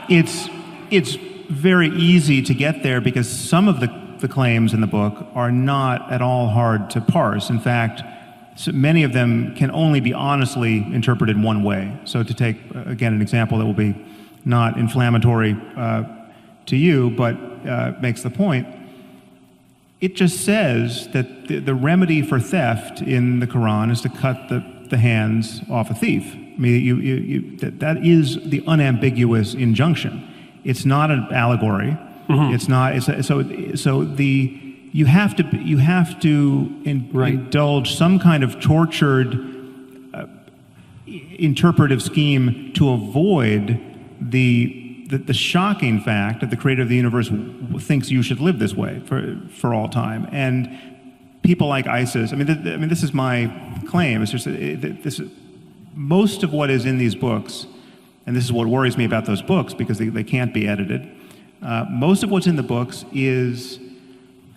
It's very easy to get there because some of the claims in the book are not at all hard to parse. In fact, so many of them can only be honestly interpreted one way. So to take, again, an example that will be not inflammatory to you, but makes the point, it just says that the remedy for theft in the Quran is to cut the hands off a thief. I mean, that is the unambiguous injunction. It's not an allegory. Mm-hmm. It's not. You have to indulge some kind of tortured interpretive scheme to avoid the shocking fact that the creator of the universe thinks you should live this way for all time. And people like ISIS. I mean, this is my claim. It's just most of what is in these books. And this is what worries me about those books because they can't be edited. Most of what's in the books is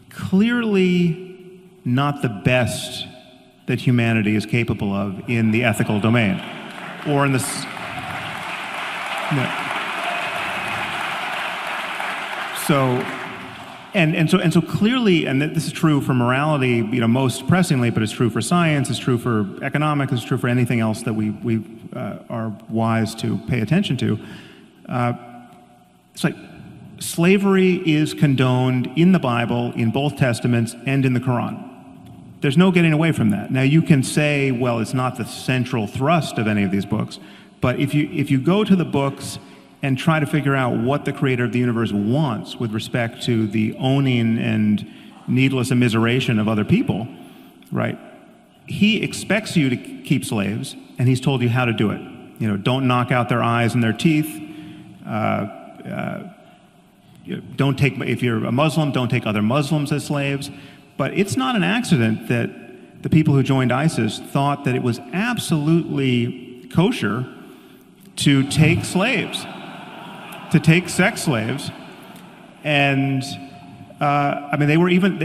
clearly not the best that humanity is capable of in the ethical domain, or in the. No. So clearly, and this is true for morality, most pressingly, but it's true for science, it's true for economics, it's true for anything else that we are wise to pay attention to. It's like slavery is condoned in the Bible, in both Testaments, and in the Quran. There's no getting away from that. Now you can say, well, it's not the central thrust of any of these books, but if you go to the books and try to figure out what the creator of the universe wants with respect to the owning and needless immiseration of other people, right? He expects you to keep slaves, and he's told you how to do it. Don't knock out their eyes and their teeth. Don't take, if you're a Muslim, don't take other Muslims as slaves. But it's not an accident that the people who joined ISIS thought that it was absolutely kosher to take slaves, to take sex slaves, and they were even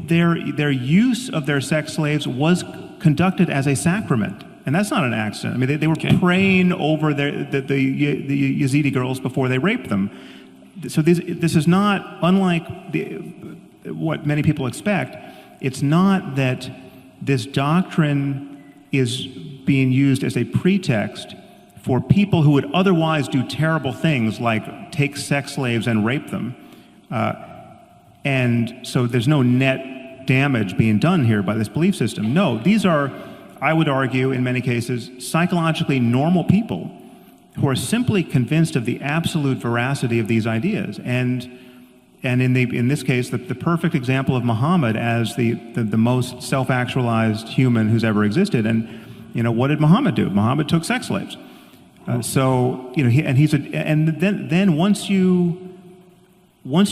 their use of their sex slaves was conducted as a sacrament, and that's not an accident. I mean, they were praying over the Yazidi girls before they raped them. So this is not unlike what many people expect. It's not that this doctrine is being used as a pretext for people who would otherwise do terrible things like take sex slaves and rape them. And so there's no net damage being done here by this belief system. No, these are, I would argue, in many cases, psychologically normal people who are simply convinced of the absolute veracity of these ideas. And in this case, the perfect example of Muhammad as the most self-actualized human who's ever existed. And what did Muhammad do? Muhammad took sex slaves. Then once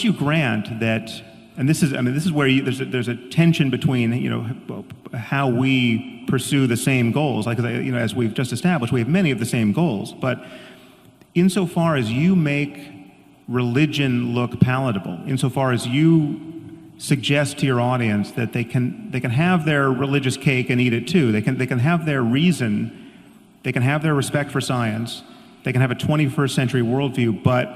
you grant that, and this is where there's a tension between how we pursue the same goals. Like as we've just established, we have many of the same goals. But insofar as you make religion look palatable, insofar as you suggest to your audience that they can have their religious cake and eat it too, they can have their reason. They can have their respect for science, they can have a 21st century worldview, but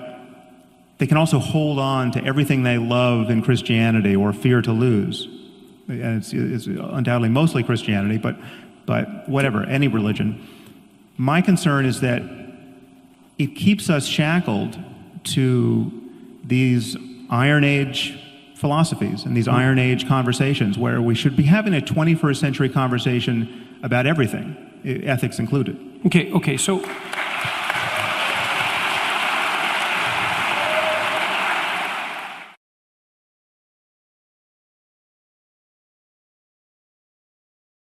they can also hold on to everything they love in Christianity or fear to lose. And it's undoubtedly mostly Christianity, but whatever, any religion. My concern is that it keeps us shackled to these Iron Age philosophies and these Iron Age conversations where we should be having a 21st century conversation about everything, ethics included. Okay, so